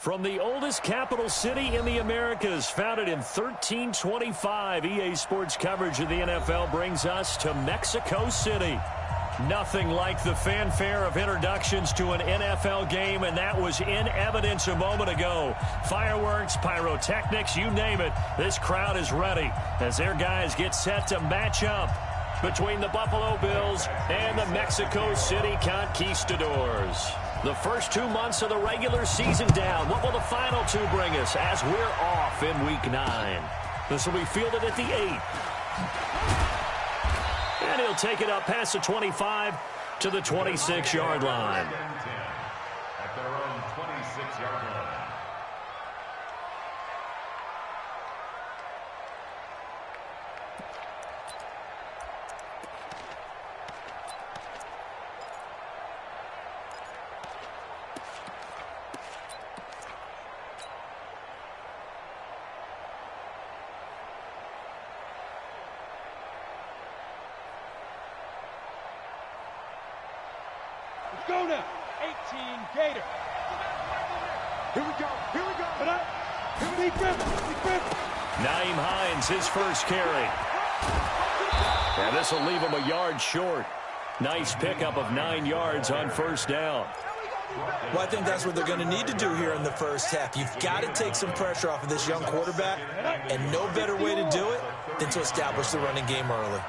From the oldest capital city in the Americas, founded in 1325, EA Sports coverage of the NFL brings us to Mexico City. Nothing like the fanfare of introductions to an NFL game, and that was in evidence a moment ago. Fireworks, pyrotechnics, you name it. This crowd is ready as their guys get set to match up between the Buffalo Bills and the Mexico City Conquistadors. The first 2 months of the regular season down. What will the final two bring us as we're off in Week 9? This will be fielded at the 8. And he'll take it up past the 25 to the 26-yard line. At their own 26-yard line. Go now. 18 Gator. Here we go. Here we go. But Lee Griffin. Naeem Hines, his first carry. And this will leave him a yard short. Nice pickup of 9 yards on first down. Well, I think that's what they're going to need to do here in the first half. You've got to take some pressure off of this young quarterback, and no better way to do it than to establish the running game early.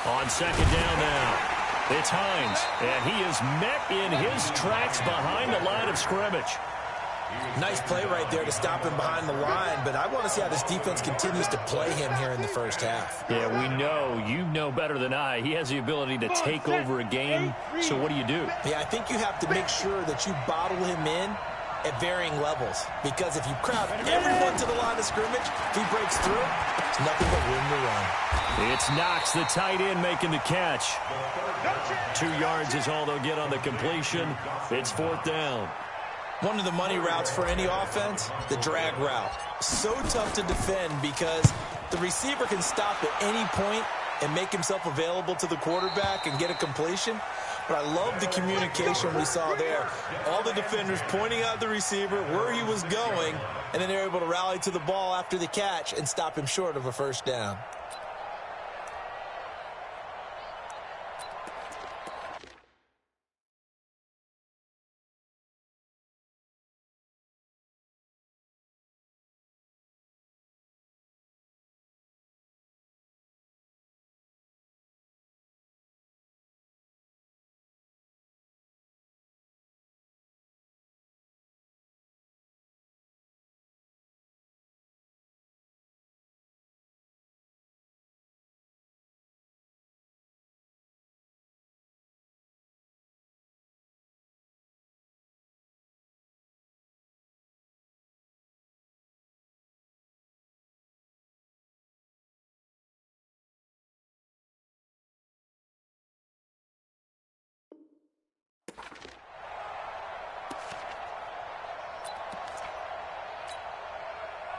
On second down now. It's Hines, and he is met in his tracks behind the line of scrimmage. Nice play right there to stop him behind the line, but I want to see how this defense continues to play him here in the first half. Yeah, we know. You know better than I. He has the ability to take over a game, so what do? Yeah, I think you have to make sure that you bottle him in at varying levels, because if you crowd everyone to the line of scrimmage, if he breaks through, it's nothing but room to run. It's Knox, the tight end, making the catch. 2 yards is all they'll get on the completion. It's fourth down. One of the money routes for any offense, the drag route. So tough to defend because the receiver can stop at any point and make himself available to the quarterback and get a completion. But I love the communication we saw there. All the defenders pointing out the receiver, where he was going, and then they're able to rally to the ball after the catch and stop him short of a first down.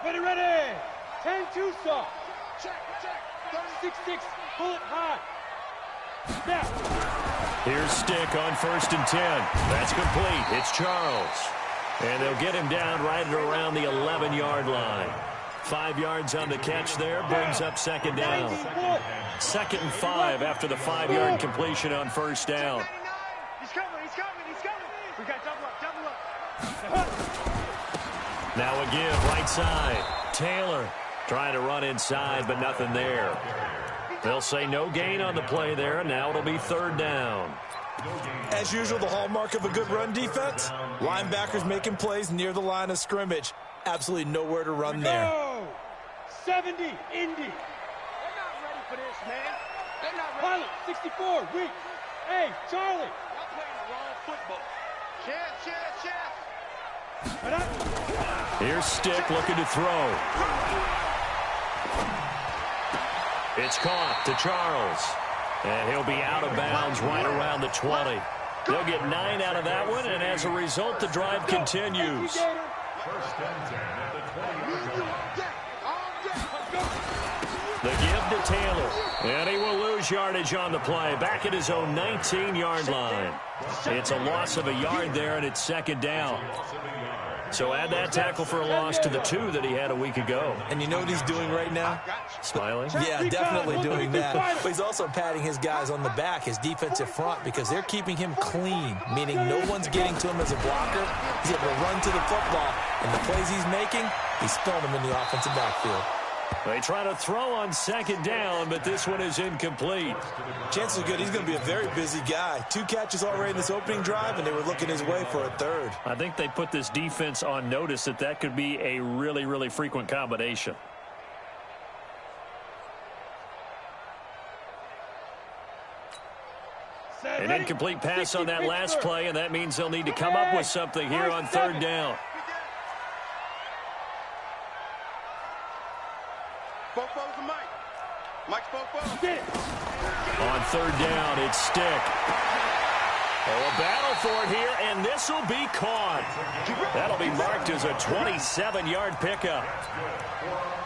Ready. 10-2 saw. Check. 6-6, pull it high. Snap. Here's Stick on 1st and 10. That's complete. It's Charles. And they'll get him down right at around the 11-yard line. 5 yards on the catch there, brings up second down. 2nd and 5 after the 5-yard completion on first down. He's coming. We got double up. Now a give, right side. Taylor trying to run inside, but nothing there. They'll say no gain on the play there. Now it'll be third down. As usual, the hallmark of a good run defense, linebackers making plays near the line of scrimmage. Absolutely nowhere to run there. 70, Indy. They're not ready for this, man. They're not ready. Pilot, 64, weak. Hey, Charlie. Y'all playing the wrong football. Chance. Here's Stick looking to throw. It's caught to Charles. And he'll be out of bounds right around the 20. They'll get 9 out of that one, and as a result, the drive continues. First and 10 at the 20-yard line. The give to Taylor. And he will lose yardage on the play. Back at his own 19-yard line. It's a loss of a yard there, and it's second down. So add that tackle for a loss to the 2 that he had a week ago. And you know what he's doing right now? Smiling? Yeah, definitely doing that. But he's also patting his guys on the back, his defensive front, because they're keeping him clean, meaning no one's getting to him as a blocker. He's able to run to the football. And the plays he's making, he's throwing them in the offensive backfield. They try to throw on second down, but this one is incomplete. Chances are good he's going to be a very busy guy. 2 catches already in this opening drive, and they were looking his way for a third. I think they put this defense on notice that could be a really, really frequent combination. An incomplete pass on that last play, and that means they'll need to come up with something here on third down. On third down, it's Stick. Oh, a battle for it here, and this will be caught. That'll be marked as a 27-yard pickup.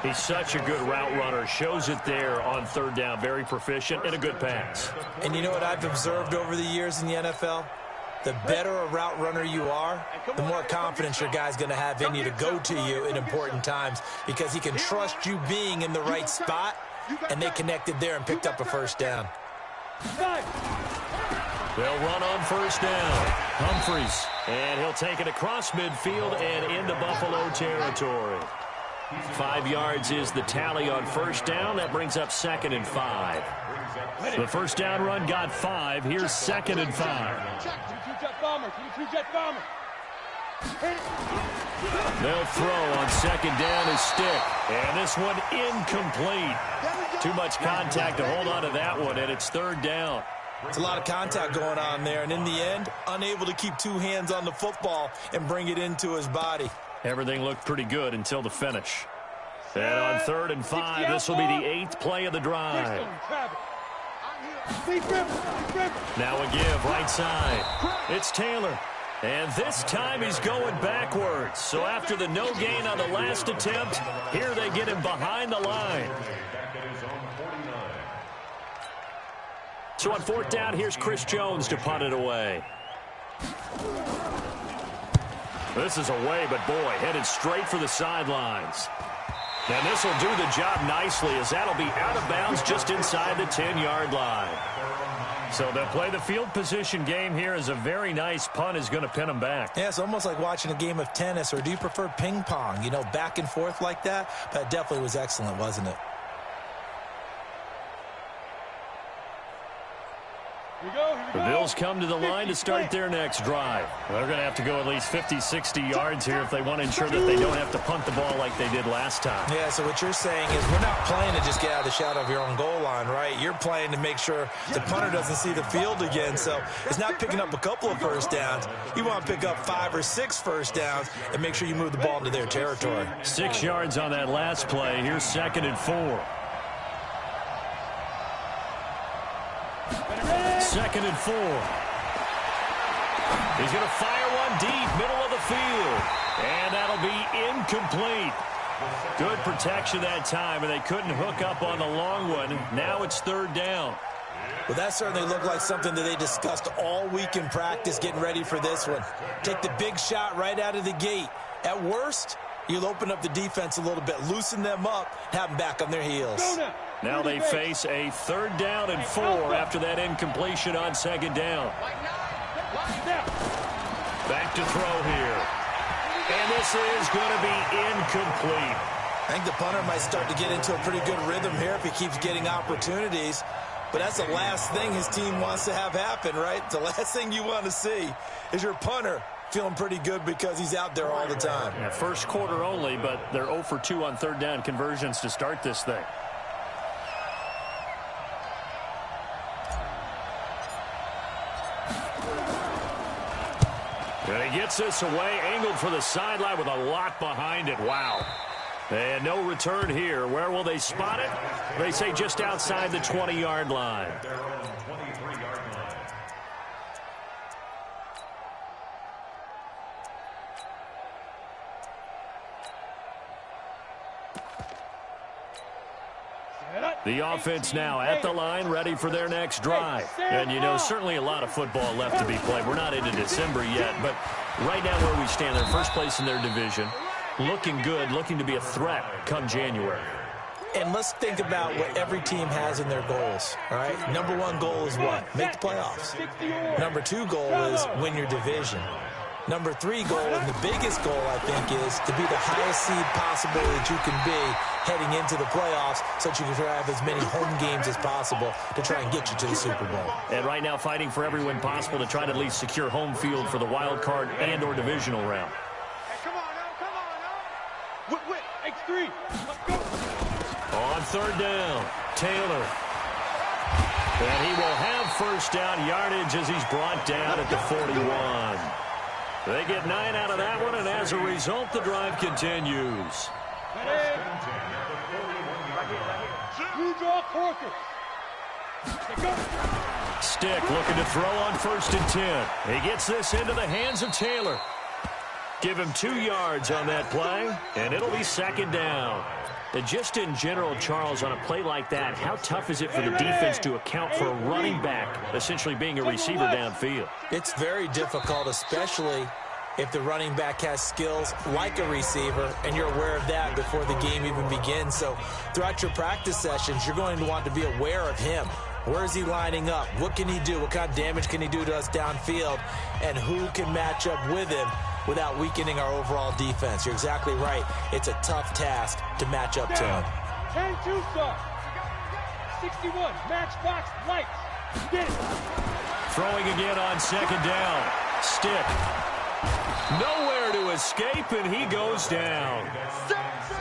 He's such a good route runner. Shows it there on third down. Very proficient and a good pass. And you know what I've observed over the years in the NFL? The better a route runner you are, the more confidence your guy's going to have in you to go to you in important times because he can trust you being in the right spot, and they connected there and picked up a first down. They'll run on first down. Humphries, and he'll take it across midfield and into Buffalo territory. 5 yards is the tally on first down. That brings up 2nd and 5. The first down run got 5. Here's 2nd and 5. They'll throw on second down as Stick. And this one incomplete. Too much contact to hold on to that one, and it's third down. It's a lot of contact going on there, and in the end, unable to keep 2 hands on the football and bring it into his body. Everything looked pretty good until the finish. And on 3rd and 5, this will be the 8th play of the drive. Now a give, right side. It's Taylor. And this time he's going backwards. So after the no gain on the last attempt, here they get him behind the line. So on 4th down, here's Chris Jones to punt it away. This is away, but boy, headed straight for the sidelines. And this will do the job nicely as that'll be out of bounds just inside the 10-yard line. So they'll play the field position game here as a very nice punt is going to pin them back. Yeah, it's almost like watching a game of tennis, or do you prefer ping pong? You know, back and forth like that? But it definitely was excellent, wasn't it? The Bills come to the line to start their next drive. They're going to have to go at least 50, 60 yards here if they want to ensure that they don't have to punt the ball like they did last time. Yeah, so what you're saying is we're not playing to just get out of the shadow of your own goal line, right? You're playing to make sure the punter doesn't see the field again. So it's not picking up a couple of first downs. You want to pick up 5 or 6 first downs and make sure you move the ball into their territory. 6 yards on that last play. Here's 2nd and 4. 2nd and 4. He's going to fire one deep, middle of the field. And that'll be incomplete. Good protection that time, and they couldn't hook up on the long one. Now it's 3rd down. Well, that certainly looked like something that they discussed all week in practice, getting ready for this one. Take the big shot right out of the gate. At worst, you'll open up the defense a little bit, loosen them up, have them back on their heels. Now they face a 3rd down and 4 after that incompletion on 2nd down. Back to throw here. And this is going to be incomplete. I think the punter might start to get into a pretty good rhythm here if he keeps getting opportunities. But that's the last thing his team wants to have happen, right? The last thing you want to see is your punter feeling pretty good because he's out there all the time. Yeah, first quarter only, but they're 0 for 2 on 3rd down conversions to start this thing. And he gets this away, angled for the sideline with a lot behind it. Wow. And no return here. Where will they spot it? They say just outside the 20-yard line. The offense now at the line, ready for their next drive. And, you know, certainly a lot of football left to be played. We're not into December yet, but right now where we stand, they're first place in their division, looking good, looking to be a threat come January. And let's think about what every team has in their goals, all right? Number one goal is what? Make the playoffs. Number two goal is win your division. Number three goal, and the biggest goal, I think, is to be the highest seed possible that you can be heading into the playoffs so that you can have as many home games as possible to try and get you to the Super Bowl. And right now fighting for every win possible to try to at least secure home field for the wild card and or divisional round. Hey, come on now. Whip. X3. Let's go. On third down, Taylor. And he will have first down yardage as he's brought down at the 41. They get 9 out of that one, and as a result, the drive continues. You draw Corker. Stick looking to throw on 1st and 10. He gets this into the hands of Taylor. Give him 2 yards on that play, and it'll be 2nd down. And just in general, Charles, on a play like that, how tough is it for the defense to account for a running back essentially being a receiver downfield? It's very difficult, especially if the running back has skills like a receiver, and you're aware of that before the game even begins. So throughout your practice sessions, you're going to want to be aware of him. Where is he lining up? What can he do? What kind of damage can he do to us downfield? And who can match up with him without weakening our overall defense? You're exactly right. It's a tough task to match up to him. 10-2 star. 61. Matchbox lights. Get it. Throwing again on 2nd down. Stick. Nowhere to escape, and he goes down.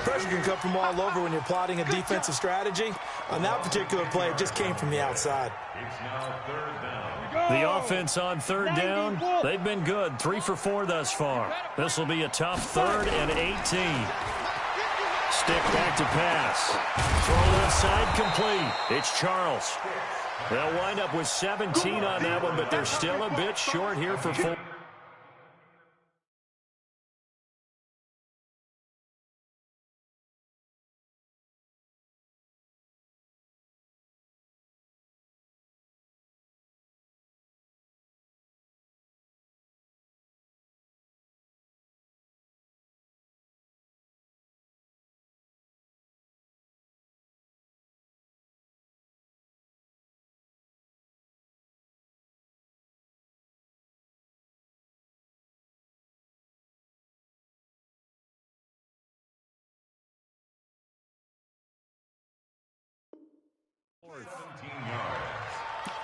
Pressure can come from all over when you're plotting a defensive strategy. On that particular play, it just came from the outside. It's now 3rd down. The offense on 3rd down, they've been good. 3 for 4 thus far. This will be a tough 3rd and 18. Stick back to pass. Throw left side complete. It's Charles. They'll wind up with 17 on that one, but they're still a bit short here for 4.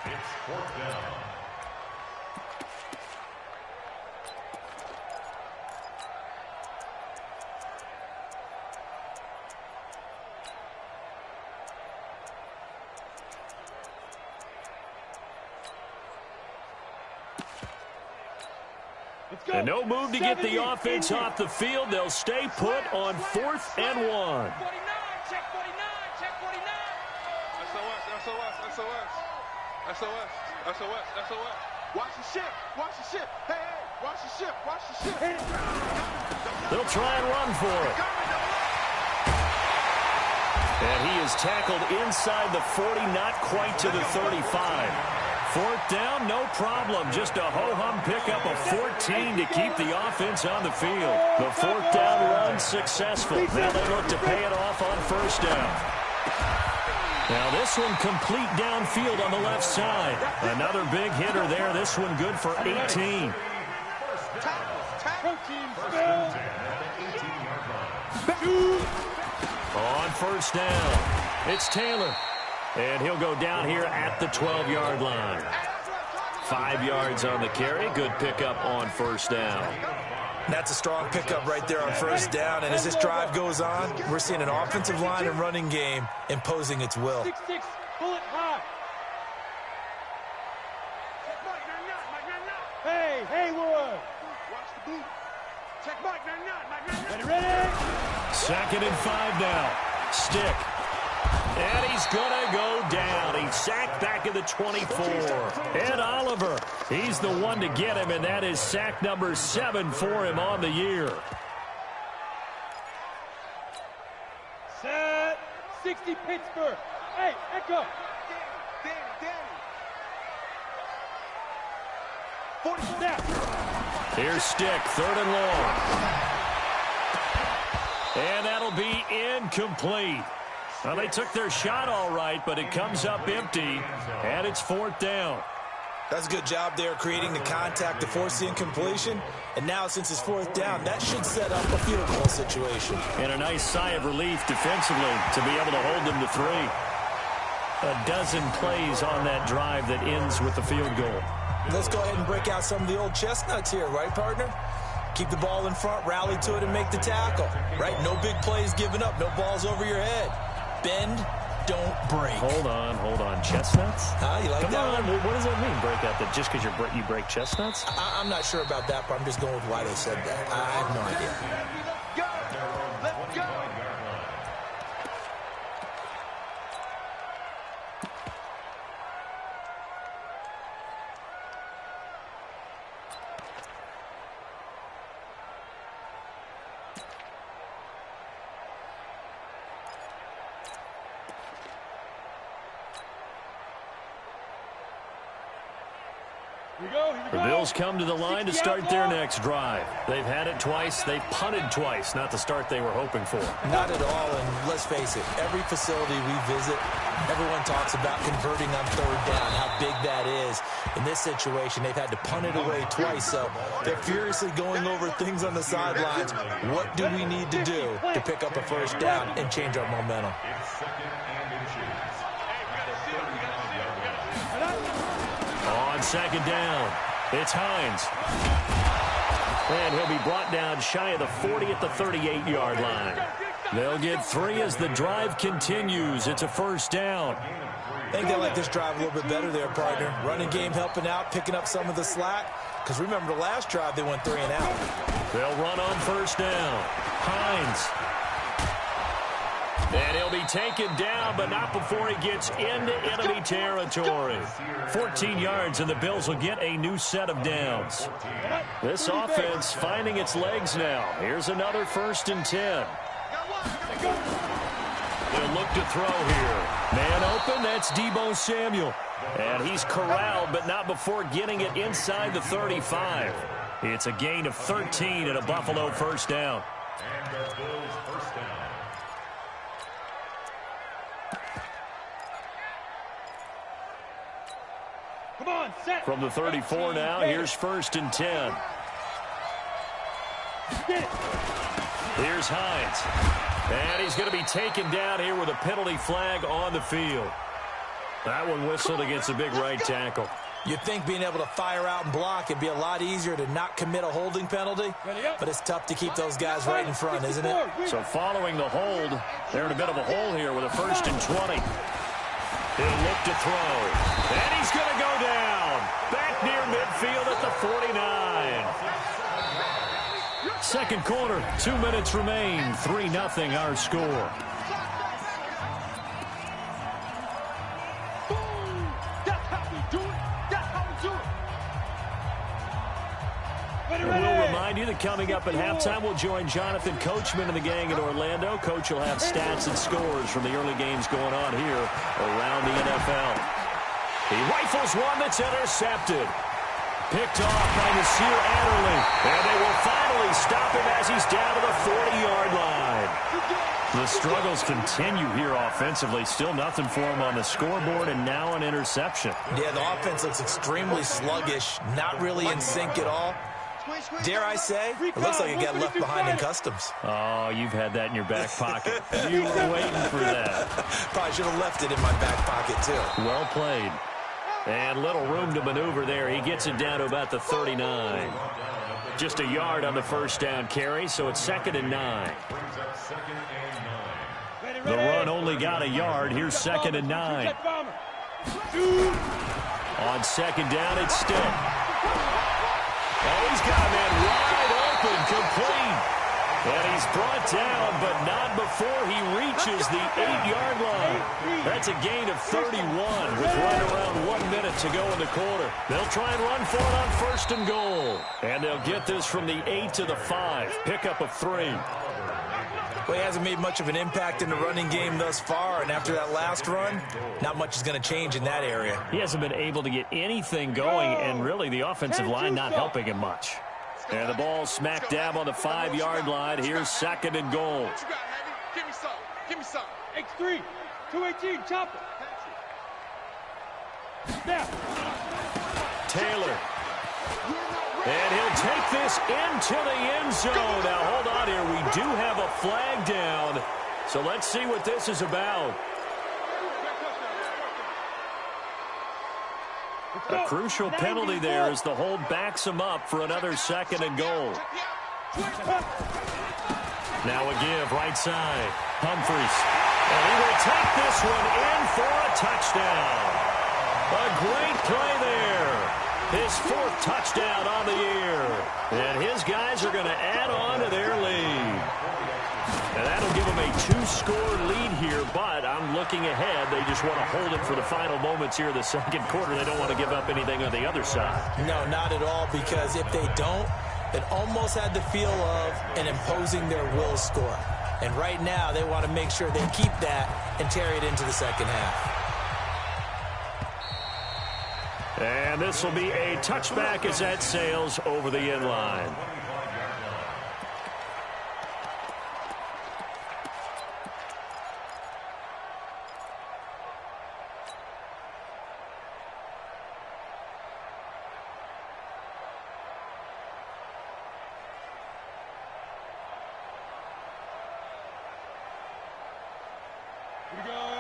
It's 4th down. And no move to get the offense off the field. They'll stay put on 4th and 1. 49. Check 49. Check 49. SOS. Watch the ship. Hey, watch the ship. They'll try and run for it. And he is tackled inside the 40, not quite to the 35. 4th down, no problem. Just a ho-hum pickup of 14 to keep the offense on the field. The 4th down run successful. Now they look to pay it off on 1st down. Now this one complete downfield on the left side. Another big hitter there. This one good for 18. On 1st down, it's Taylor. And he'll go down here at the 12-yard line. 5 yards on the carry. Good pickup on 1st down. That's a strong pickup right there on 1st down. And as this drive goes on, we're seeing an offensive line and running game imposing its will. 6-6, bullet high. Hey, Haywood. Watch the boot. Check Mike, ready? 2nd and 5 now. Stick. And he's going to go down. He's sacked back at the 24. Ed Oliver, he's the one to get him, and that is sack number 7 for him on the year. Set. 60 Pittsburgh. Hey, Echo. Here's Stick, 3rd and long. And that'll be incomplete. Well, they took their shot all right, but it comes up empty, and it's 4th down. That's a good job there creating the contact to force the incompletion. And now, since it's 4th down, that should set up a field goal situation. And a nice sigh of relief defensively to be able to hold them to 3. A dozen plays on that drive that ends with the field goal. Let's go ahead and break out some of the old chestnuts here, right, partner? Keep the ball in front, rally to it, and make the tackle, right? No big plays given up, no balls over your head. Bend, don't break. Hold on. Chestnuts? You like Come that on. one? What does that mean, break out? That just because you break chestnuts? I'm not sure about that, but I'm just going with why they said that. I have no idea. Let's go. The Bills come to the line to start their next drive. They've had it twice. They've punted twice. Not the start they were hoping for. Not at all, and let's face it, every facility we visit, everyone talks about converting on 3rd down, how big that is. In this situation, they've had to punt it away twice, so they're furiously going over things on the sidelines. What do we need to do to pick up a 1st down and change our momentum? On 2nd down, it's Hines. And he'll be brought down shy of the 40 at the 38-yard line. They'll get 3 as the drive continues. It's a 1st down. I think they like this drive a little bit better there, partner. Running game helping out, picking up some of the slack. Because remember, the last drive, they went 3 and out. They'll run on 1st down. Hines. And he'll be taken down, but not before he gets into enemy territory. 14 yards, and the Bills will get a new set of downs. This offense finding its legs now. Here's another 1st and 10. They'll look to throw here. Man open, that's Deebo Samuel. And he's corralled, but not before getting it inside the 35. It's a gain of 13 and a Buffalo 1st down. And the Bills 1st down. Come on, set. From the 34 now, here's 1st and 10. Here's Hines. And he's going to be taken down here with a penalty flag on the field. That one whistled against a big right tackle. You'd think being able to fire out and block would be a lot easier to not commit a holding penalty, but it's tough to keep those guys right in front, isn't it? So following the hold, they're in a bit of a hole here with a 1st and 20. He'll look to throw. And he's going to go down. Back near midfield at the 49. Second quarter, 2 minutes remain. 3-0 our score. And we'll remind you that coming up at halftime, we'll join Jonathan Coachman and the gang in Orlando. Coach will have stats and scores from the early games going on here around the NFL. He rifles one that's intercepted. Picked off by Nasir Adderley. And they will finally stop him as he's down to the 40-yard line. The struggles continue here offensively. Still nothing for him on the scoreboard, and now an interception. Yeah, the offense looks extremely sluggish, not really in sync at all. Dare I say, it looks like it got left behind in customs. Oh, you've had that in your back pocket. You were waiting for that. Probably should have left it in my back pocket, too. Well played. And little room to maneuver there. He gets it down to about the 39. Just a yard on the 1st down carry, so it's 2nd and 9. The run only got a yard. Here's 2nd and 9. On 2nd down, it's Stick. Oh, he's got a man wide open, complete. And he's brought down, but not before he reaches the 8-yard line. That's a gain of 31 with right around 1 minute to go in the quarter. They'll try and run for it on 1st and goal. And they'll get this from the 8 to the 5. Pickup of 3. Well, he hasn't made much of an impact in the running game thus far, and after that last run, not much is going to change in that area. He hasn't been able to get anything going, and really the offensive line not helping him much. And the ball smack dab on the 5-yard line. Here's 2nd and goal. What you got, Heavy? Give me some. Give me some. X3, 218, chopper. Snap. Taylor. And he'll take this into the end zone. Now, hold on here. We do have a flag down. So let's see what this is about. A crucial penalty there as the hold backs him up for another 2nd and goal. Now a give right side. Humphries. And he will take this one in for a touchdown. A great play there. His 4th touchdown on the year. And his guys are going to add on to their lead. And that'll give them a 2-score lead here, but I'm looking ahead. They just want to hold it for the final moments here of the 2nd quarter. They don't want to give up anything on the other side. No, not at all, because if they don't, it almost had the feel of an imposing their will score. And right now, they want to make sure they keep that and carry it into the second half. And this will be a touchback as that sails over the end line.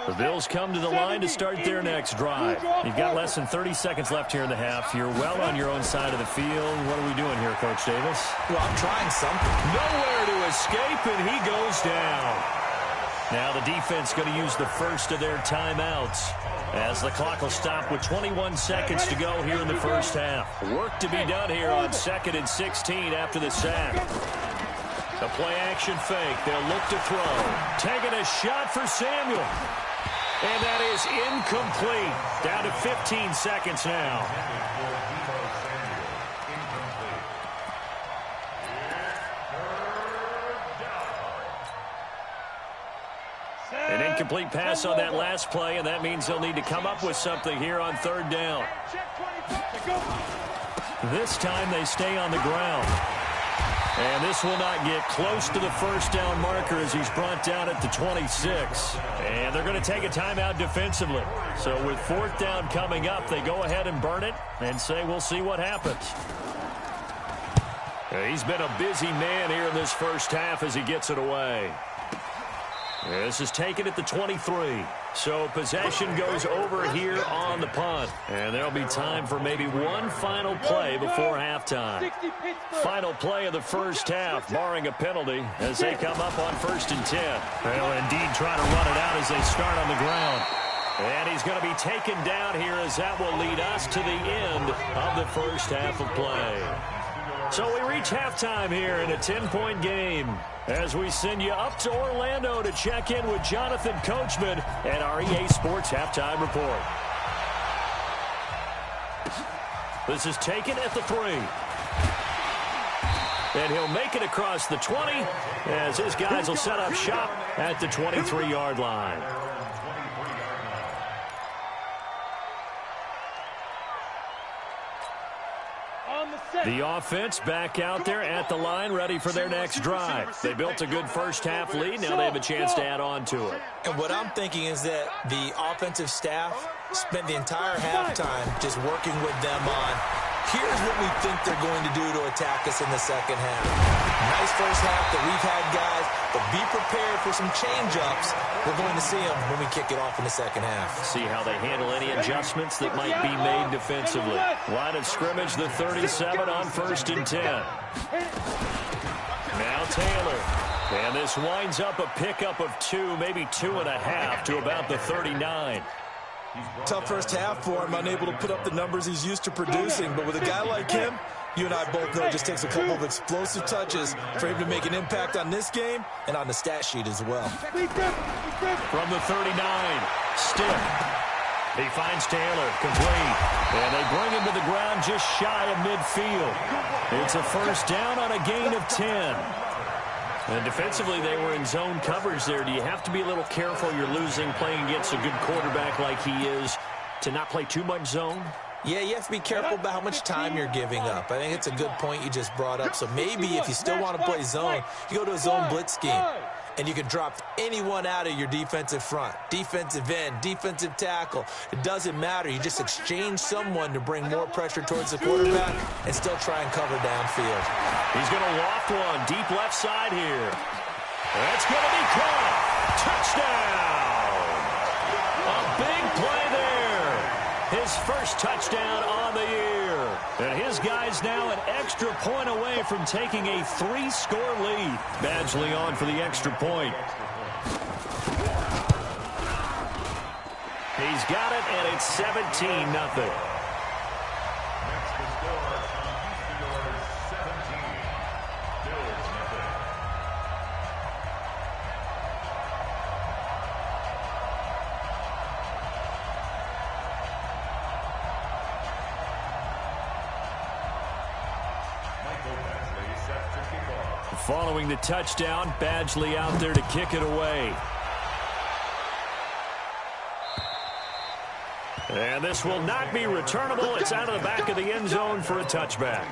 The Bills come to the line to start their next drive. You've got less than 30 seconds left here in the half. You're well on your own side of the field. What are we doing here, Coach Davis? Well, I'm trying something. Nowhere to escape, and he goes down. Now the defense going to use the first of their timeouts as the clock will stop with 21 seconds to go here in the first half. Work to be done here on 2nd and 16 after the sack. The play-action fake. They'll look to throw. Taking a shot for Samuel. And that is incomplete. Down to 15 seconds now. An incomplete pass on that last play, and that means they'll need to come up with something here on 3rd down. This time they stay on the ground. And this will not get close to the first down marker as he's brought down at the 26. And they're going to take a timeout defensively. So with 4th down coming up, they go ahead and burn it and say we'll see what happens. He's been a busy man here in this first half as he gets it away. This is taken at the 23. So possession goes over here on the punt. And there'll be time for maybe one final play before halftime. Final play of the first half, barring a penalty, as they come up on 1st and 10. They'll indeed try to run it out as they start on the ground. And he's going to be taken down here as that will lead us to the end of the first half of play. So we reach halftime here in a 10-point game as we send you up to Orlando to check in with Jonathan Coachman and our EA Sports Halftime Report. This is taken at the 3. And he'll make it across the 20 as his guys will set up shop at the 23-yard line. The offense back out there at the line, ready for their next drive. They built a good first half lead. Now they have a chance to add on to it. And what I'm thinking is that the offensive staff spent the entire halftime just working with them on, here's what we think they're going to do to attack us in the second half. Nice first half that we've had, guys, but be prepared for some change-ups. We're going to see them when we kick it off in the second half. See how they handle any adjustments that might be made defensively. Line of scrimmage, the 37 on 1st and 10. Now Taylor. And this winds up a pickup of 2, maybe 2.5 to about the 39. Tough first half for him, unable to put up the numbers he's used to producing. But with a guy like him, you and I both know it just takes a couple of explosive touches for him to make an impact on this game and on the stat sheet as well. From the 39, stiff. He finds Taylor, complete. And they bring him to the ground just shy of midfield. It's a first down on a gain of 10. And defensively, they were in zone coverage there. Do you have to be a little careful? You're losing, playing against a good quarterback like he is, to not play too much zone? Yeah, you have to be careful about how much time you're giving up. I think it's a good point you just brought up. So maybe if you still want to play zone, you go to a zone blitz scheme. And you can drop anyone out of your defensive front, defensive end, defensive tackle. It doesn't matter. You just exchange someone to bring more pressure towards the quarterback and still try and cover downfield. He's going to loft one deep left side here. That's going to be caught. Touchdown. A big play there. His first touchdown on the year. And his guy's now an extra point away from taking a 3-score lead. Badgley on for the extra point. He's got it, and it's 17-0. Following the touchdown, Badgley out there to kick it away. And this will not be returnable. It's out of the back of the end zone for a touchback.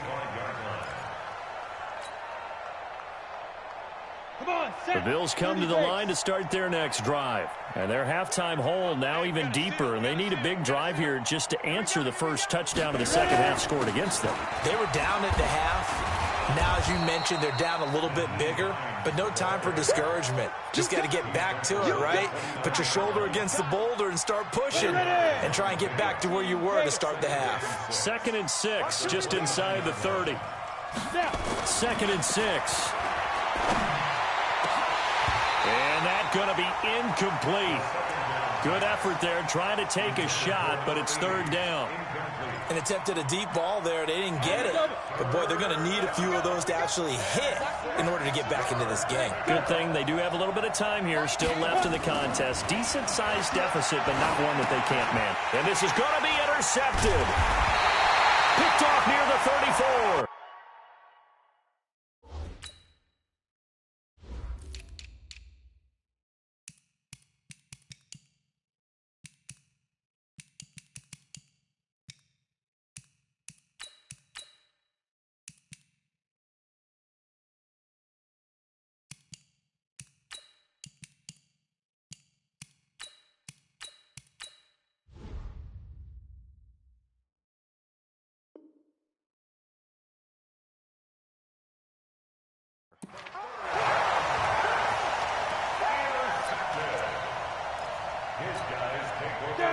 The Bills come to the line to start their next drive. And their halftime hole now even deeper. And they need a big drive here just to answer the first touchdown of the second half scored against them. They were down at the half. Now, as you mentioned, they're down a little bit bigger, but no time for discouragement. Just got to get back to it, right? Put your shoulder against the boulder and start pushing and try and get back to where you were to start the half. 2nd and 6, just inside the 30. 2nd and 6. And that's going to be incomplete. Good effort there, trying to take a shot, but it's 3rd down. And attempted a deep ball there. They didn't get it. But, boy, they're going to need a few of those to actually hit in order to get back into this game. Good thing they do have a little bit of time here still left in the contest. Decent-sized deficit, but not one that they can't man. And this is going to be intercepted. Picked off near the 34.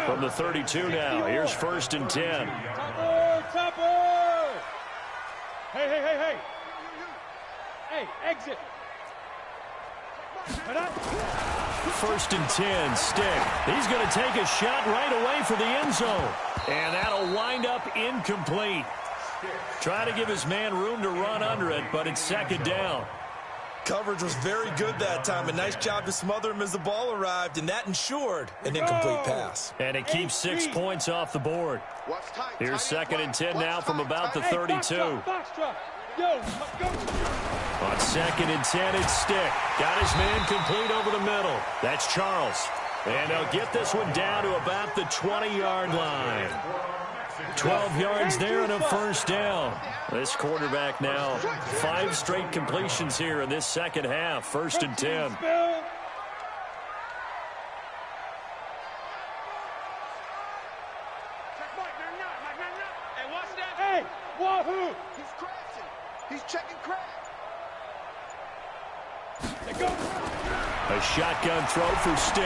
From the 32 now, here's 1st and 10. Topper! Hey. Hey, exit. 1st and 10, Stick. He's going to take a shot right away for the end zone. And that'll wind up incomplete. Trying to give his man room to run under it, but it's 2nd down. Coverage was very good that time. A nice job to smother him as the ball arrived, and that ensured an incomplete pass. And it keeps 6 points off the board. Here's 2nd and 10 now from about the 32. On 2nd and 10, it's Stick. Got his man complete over the middle. That's Charles. And they'll get this one down to about the 20-yard line. 12 yards there and a 1st down. This quarterback now 5 straight completions here in this second half. 1st and 10. Hey, Wahoo! He's crashing. He's checking crash. A shotgun throw for Stick.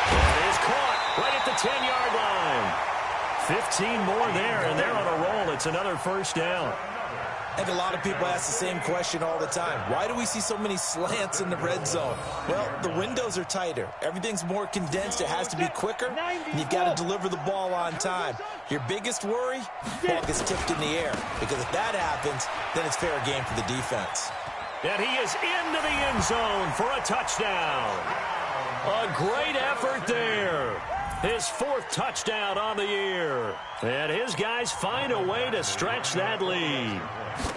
And it is caught right at the 10-yard line. 15 more there, and they're on a roll. It's another 1st down. I think a lot of people ask the same question all the time. Why do we see so many slants in the red zone? Well, the windows are tighter. Everything's more condensed. It has to be quicker, and you've got to deliver the ball on time. Your biggest worry? Ball gets tipped in the air, because if that happens, then it's fair game for the defense. And he is into the end zone for a touchdown. A great effort there. His 4th touchdown on the year. And his guys find a way to stretch that lead.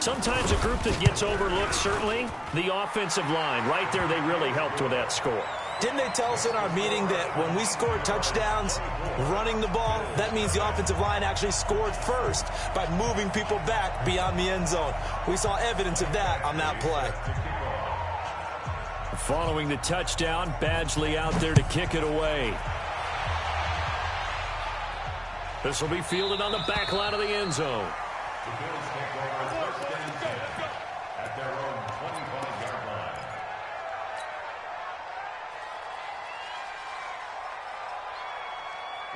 Sometimes a group that gets overlooked, certainly, the offensive line. Right there, they really helped with that score. Didn't they tell us in our meeting that when we scored touchdowns running the ball, that means the offensive line actually scored first by moving people back beyond the end zone? We saw evidence of that on that play. Following the touchdown, Badgley out there to kick it away. This will be fielded on the back line of the end zone. The Bills take over 1st and 10 at their own 25-yard line.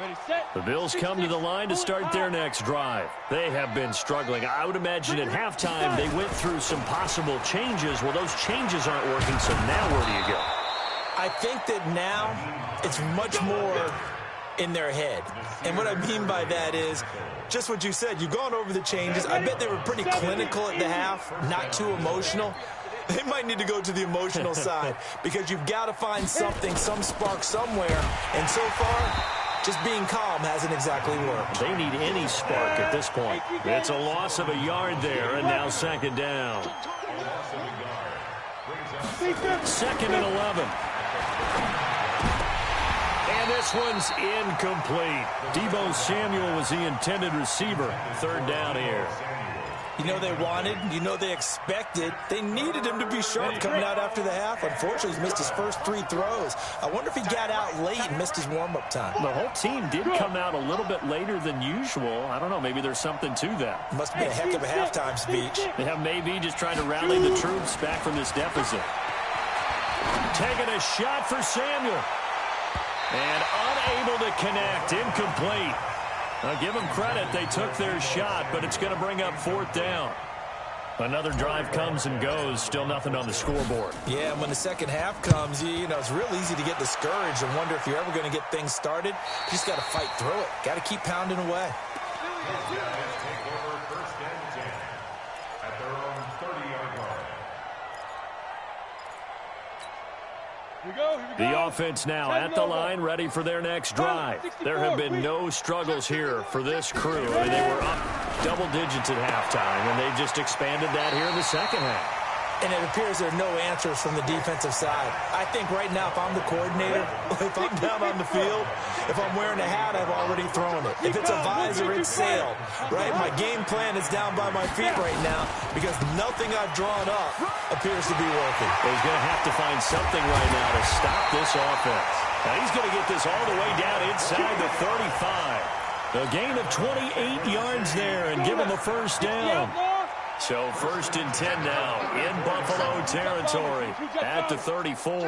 Ready, set. The Bills come to the line to start their next drive. They have been struggling. I would imagine at halftime they went through some possible changes. Well, those changes aren't working, so now where do you go? I think that now it's much more in their head. And what I mean by that is just what you said. You've gone over the changes. I bet they were pretty clinical at the half, not too emotional. They might need to go to the emotional side because you've got to find something, some spark somewhere. And so far, just being calm hasn't exactly worked. They need any spark at this point. It's a loss of a yard there, and now 2nd down. 2nd and 11. And this one's incomplete. Deebo Samuel was the intended receiver. 3rd down here. You know they wanted, you know they expected. They needed him to be sharp coming out after the half. Unfortunately, he's missed his first 3 throws. I wonder if he got out late and missed his warm-up time. The whole team did come out a little bit later than usual. I don't know, maybe there's something to that. Must have been a heck of a halftime speech. Yeah, maybe just trying to rally the troops back from this deficit. Taking a shot for Samuel. And unable to connect. Incomplete. I'll give them credit. They took their shot, but it's going to bring up 4th down. Another drive comes and goes. Still nothing on the scoreboard. Yeah, and when the second half comes, you know, it's real easy to get discouraged and wonder if you're ever going to get things started. You just got to fight through it. Got to keep pounding away. Take over 1st and 10 at their own 30-yard line. The offense now at the line, ready for their next drive. There have been no struggles here for this crew. I mean, they were up double digits at halftime, and they just expanded that here in the 2nd half. And it appears there are no answers from the defensive side. I think right now, if I'm the coordinator, if I'm down on the field, if I'm wearing a hat, I've already thrown it. If it's a visor, it's sailed, right? My game plan is down by my feet right now because nothing I've drawn up appears to be working. He's going to have to find something right now to stop this offense. Now he's going to get this all the way down inside the 35. A gain of 28 yards there and give him the 1st down. So 1st and 10 now in Buffalo territory at the 34.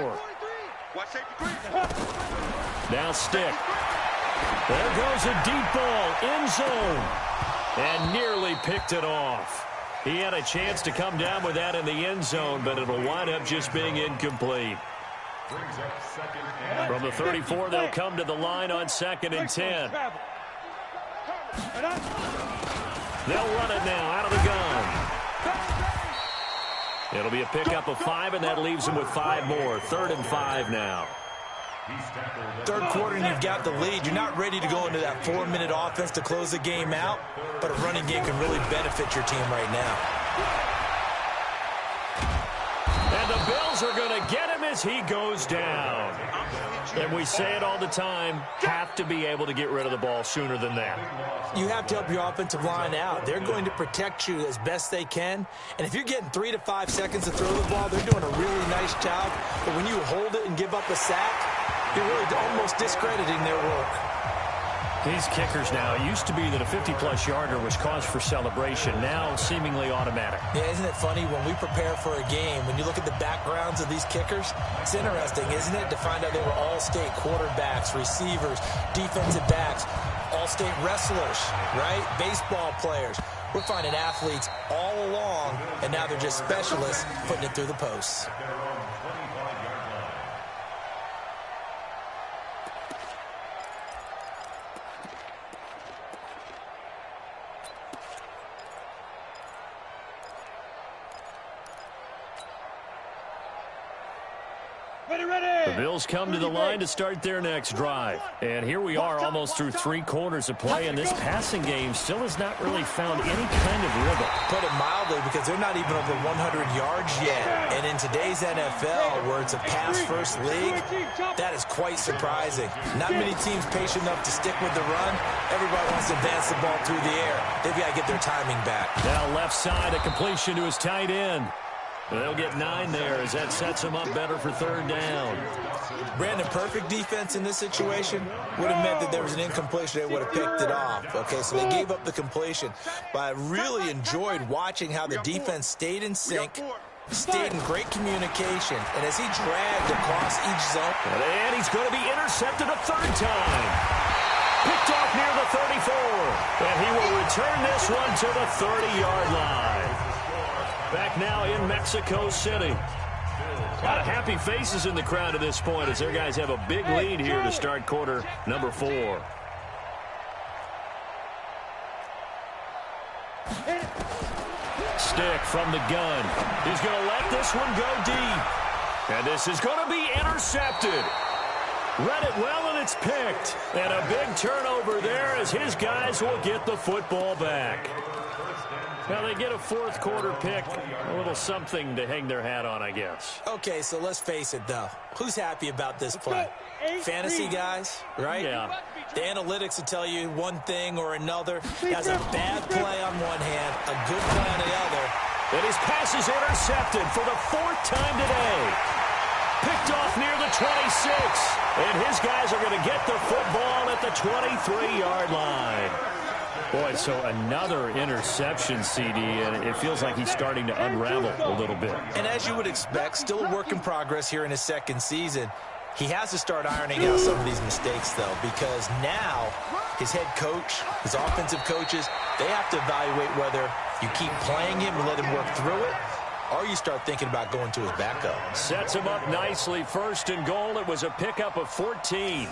Now Stick. There goes a deep ball, end zone, and nearly picked it off. He had a chance to come down with that in the end zone, but it'll wind up just being incomplete. From the 34, they'll come to the line on 2nd and 10. They'll run it now out of the gun. It'll be a pickup of 5, and that leaves them with 5 more. 3rd and 5 now. 3rd quarter, and you've got the lead. You're not ready to go into that 4-minute offense to close the game out, but a running game can really benefit your team right now. And the Bills are going to get him as he goes down. And we say it all the time, have to be able to get rid of the ball sooner than that. You have to help your offensive line out. They're going to protect you as best they can. And if you're getting 3 to 5 seconds to throw the ball, they're doing a really nice job. But when you hold it and give up a sack, you're really almost discrediting their work. These kickers now, it used to be that a 50-plus yarder was cause for celebration. Now seemingly automatic. Yeah, isn't it funny when we prepare for a game, when you look at the backgrounds of these kickers, it's interesting, isn't it, to find out they were all-state quarterbacks, receivers, defensive backs, all-state wrestlers, right? Baseball players. We're finding athletes all along, and now they're just specialists putting it through the posts. The Bills come to the line to start their next drive. And here we are almost through 3 quarters of play, and this passing game still has not really found any kind of rhythm. Put it mildly, because they're not even over 100 yards yet. And in today's NFL, where it's a pass-first league, that is quite surprising. Not many teams patient enough to stick with the run. Everybody wants to advance the ball through the air. They've got to get their timing back. Now left side, a completion to his tight end. They'll get 9 there as that sets them up better for 3rd down. Brandon, perfect defense in this situation would have meant that there was an incompletion. They would have picked it off. Okay, so they gave up the completion. But I really enjoyed watching how the defense stayed in sync, stayed in great communication, and as he dragged across each zone. And he's going to be intercepted a 3rd time. Picked off near the 34. And he will return this one to the 30-yard line. Back now in Mexico City. A lot of happy faces in the crowd at this point as their guys have a big lead here to start quarter number 4. Stick from the gun. He's going to let this one go deep. And this is going to be intercepted. Read it well, and it's picked. And a big turnover there as his guys will get the football back. Now they get a 4th quarter pick, a little something to hang their hat on, I guess. Okay, so let's face it, though. Who's happy about this play? Fantasy guys, right? Yeah. The analytics will tell you one thing or another. That's a bad play on one hand, a good play on the other. And his pass is intercepted for the 4th time today. Picked off near the 26. And his guys are going to get the football at the 23-yard line. Boy, so another interception, CD, and it feels like he's starting to unravel a little bit. And as you would expect, still a work in progress here in his 2nd season. He has to start ironing out some of these mistakes, though, because now his head coach, his offensive coaches, they have to evaluate whether you keep playing him and let him work through it, or you start thinking about going to his backup. Sets him up nicely. 1st and goal. It was a pickup of 14.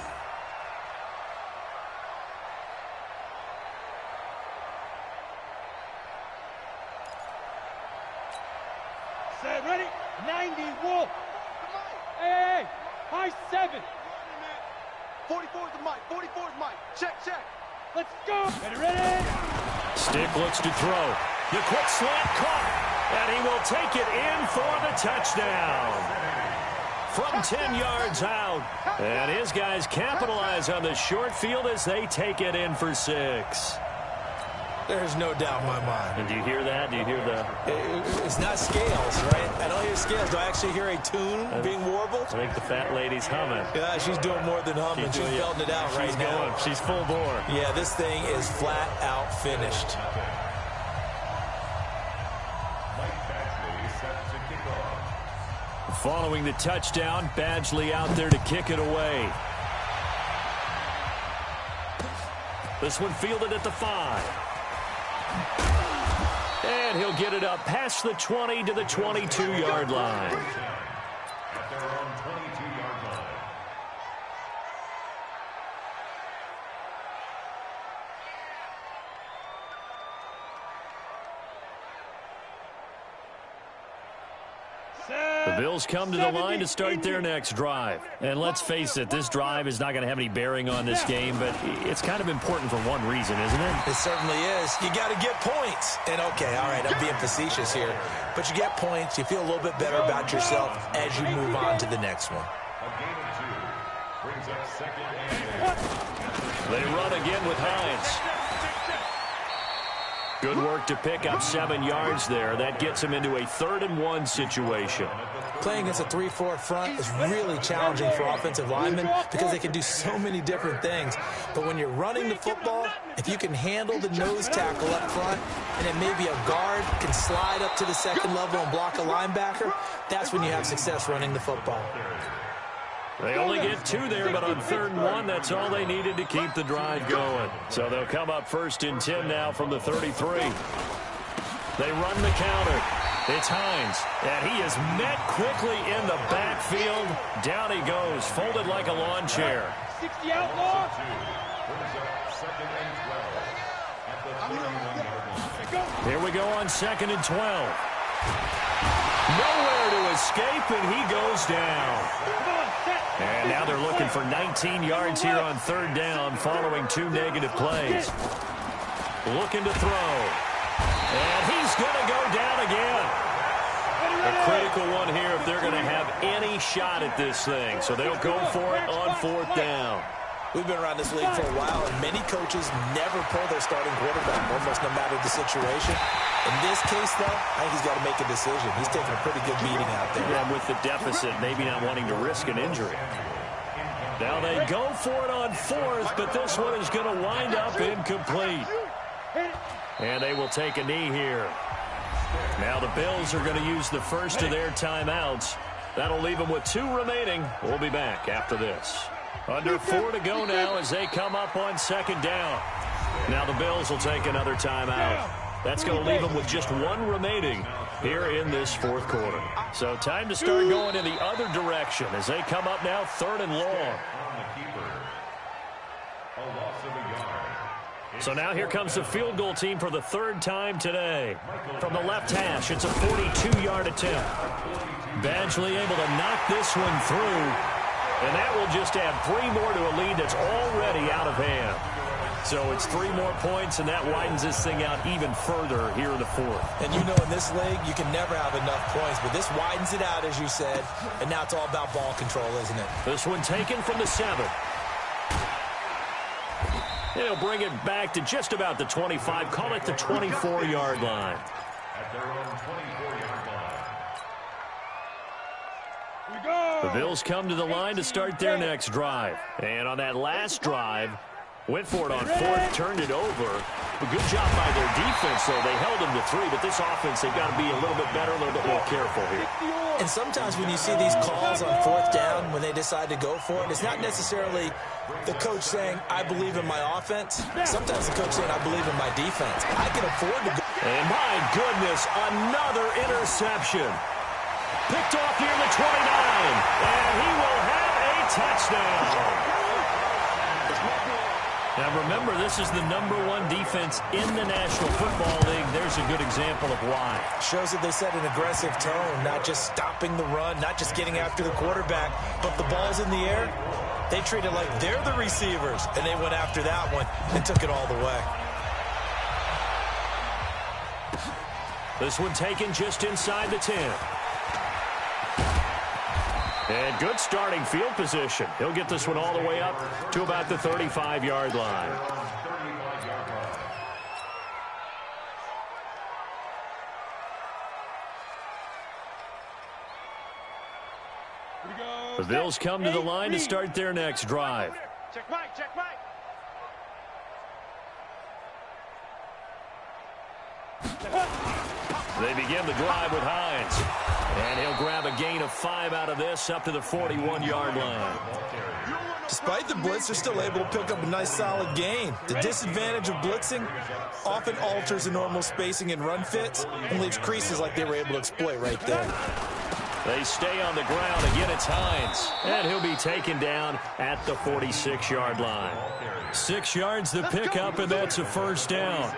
Ready? 90, Wolf. Hey, high 7. 44's the mic. 44's mic. Check. Let's go. Ready? Stick looks to throw. The quick slant caught. And he will take it in for the touchdown. From 10 yards out. And his guys capitalize on the short field as they take it in for 6. There's no doubt in my mind. And do you hear that? Do you hear the... It's not scales, right? I don't hear scales. Do I actually hear a tune being warbled? I think the fat lady's humming. Yeah, she's doing more than humming. She's belting it out right now. She's full bore. Yeah, this thing is flat out finished. Following the touchdown, Badgley out there to kick it away. This one fielded at the 5. And he'll get it up past the 20 to the 22-yard line. At their own 22-yard line. The Bills come to the line to start their next drive. And let's face it, this drive is not going to have any bearing on this game, but it's kind of important for one reason, isn't it? It certainly is. You got to get points. And, okay, all right, I'm being facetious here. But you get points. You feel a little bit better about yourself as you move on to the next one. A gain of 2 brings up 2nd and 10. They run again with Hines. Good work to pick up 7 yards there. That gets him into a 3rd and 1 situation. Playing against a 3-4 front is really challenging for offensive linemen because they can do so many different things. But when you're running the football, if you can handle the nose tackle up front, and then maybe a guard can slide up to the 2nd level and block a linebacker, that's when you have success running the football. They only get 2 there, but on 3rd and 1, that's all they needed to keep the drive going. So they'll come up 1st and 10 now from the 33. They run the counter. It's Hines, and he is met quickly in the backfield. Down he goes, folded like a lawn chair. 60 outlaw. At the 31-yard line. Here we go on 2nd and 12. Nowhere to escape, and he goes down. And now they're looking for 19 yards here on third down following 2 negative plays. Looking to throw. And he's going to go down again. A critical one here if they're going to have any shot at this thing. So they'll go for it on fourth down. We've been around this league for a while, and many coaches never pull their starting quarterback, almost no matter the situation. In this case, though, I think he's got to make a decision. He's taking a pretty good beating out there. Yeah, with the deficit, maybe not wanting to risk an injury. Now they go for it on fourth, but this one is going to wind up incomplete. And they will take a knee here. Now the Bills are going to use the first of their timeouts. That'll leave them with 2 remaining. We'll be back after this. Under 4 to go now as they come up on second down. Now the Bills will take another timeout. That's going to leave them with just 1 remaining here in this fourth quarter. So time to start going in the other direction as they come up now 3rd and long. So now here comes the field goal team for the 3rd time today. From the left hash, it's a 42-yard attempt. Badgley able to knock this one through. And that will just add 3 more to a lead that's already out of hand. So it's 3 more points, and that widens this thing out even further here in the 4th. And you know in this league, you can never have enough points, but this widens it out, as you said, and now it's all about ball control, isn't it? This one taken from the 7. He'll bring it back to just about the 25, call it the 24-yard line. At their own 24-yard line. The Bills come to the line to start their next drive. And on that last drive, went for it on fourth, turned it over. A good job by their defense, though. They held them to 3, but this offense, they've got to be a little bit better, a little bit more careful here. And sometimes when you see these calls on fourth down, when they decide to go for it, it's not necessarily the coach saying, I believe in my offense. Sometimes the coach saying, I believe in my defense. I can afford to go. And my goodness, another interception. Picked off near the 29, and he will have a touchdown. Now remember, this is the #1 defense in the National Football League. There's a good example of why. Shows that they set an aggressive tone, not just stopping the run, not just getting after the quarterback, but the ball's in the air. They treat it like they're the receivers, and they went after that one and took it all the way. This one taken just inside the 10. And good starting field position. He'll get this one all the way up to about the 35-yard line. The Bills come to the line to start their next drive. Check Mike, check Mike. They begin the drive with Hines. And he'll grab a gain of 5 out of this up to the 41-yard line. Despite the blitz, they're still able to pick up a nice solid gain. The disadvantage of blitzing often alters the normal spacing and run fits and leaves creases like they were able to exploit right there. They stay on the ground. Again, it's Hines. And he'll be taken down at the 46-yard line. 6 yards to pick up, and that's a first down.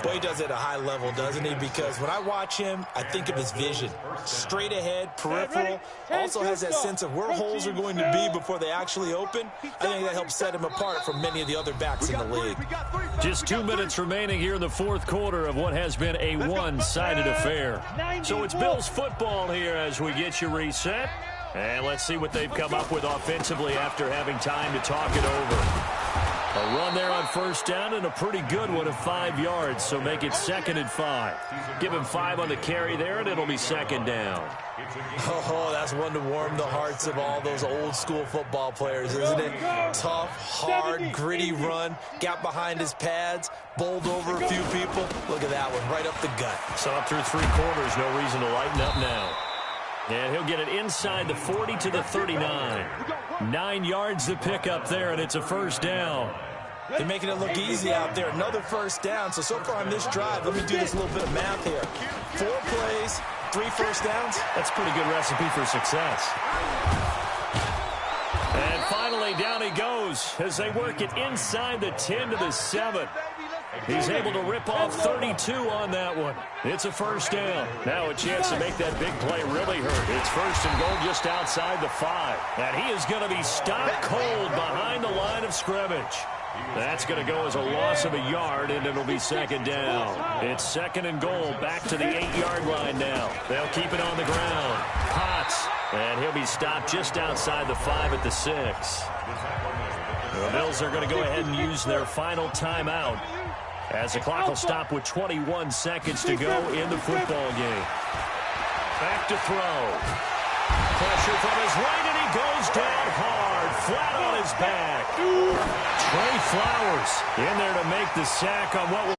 Boy, he does it at a high level, doesn't he? Because when I watch him, I think of his vision. Straight ahead, peripheral. Also has that sense of where holes are going to be before they actually open. I think that helps set him apart from many of the other backs in the league. Just 2 minutes remaining here in the fourth quarter of what has been a one-sided affair. So it's Bills football here as we get you reset. And let's see what they've come up with offensively after having time to talk it over. A run there on first down and a pretty good one of 5 yards, so make it 2nd and 5. Give him 5 on the carry there, and it'll be 2nd down. Oh, that's one to warm the hearts of all those old-school football players, isn't it? Tough, hard, gritty run, got behind his pads, bowled over a few people. Look at that one, right up the gut. So up through 3 quarters, no reason to lighten up now. And he'll get it inside the 40 to the 39. 9 yards to pick up there, and it's a first down. They're making it look easy out there. Another first down. So far on this drive, let me do this little bit of math here. 4 plays, 3 first downs. That's a pretty good recipe for success. And finally, down he goes as they work it inside the 10 to the 7. He's able to rip off 32 on that one. It's a first down. Now a chance to make that big play really hurt. It's first and goal just outside the 5. And he is going to be stopped cold behind the line of scrimmage. That's going to go as a loss of a yard, and it'll be second down. It's second and goal, back to the 8-yard line now. They'll keep it on the ground. Potts, and he'll be stopped just outside the 5 at the 6. The Bills are going to go ahead and use their final timeout as the clock will stop with 21 seconds to go in the football game. Back to throw. Pressure from his right, and he goes down hard, flat on his back. Trey Flowers in there to make the sack on what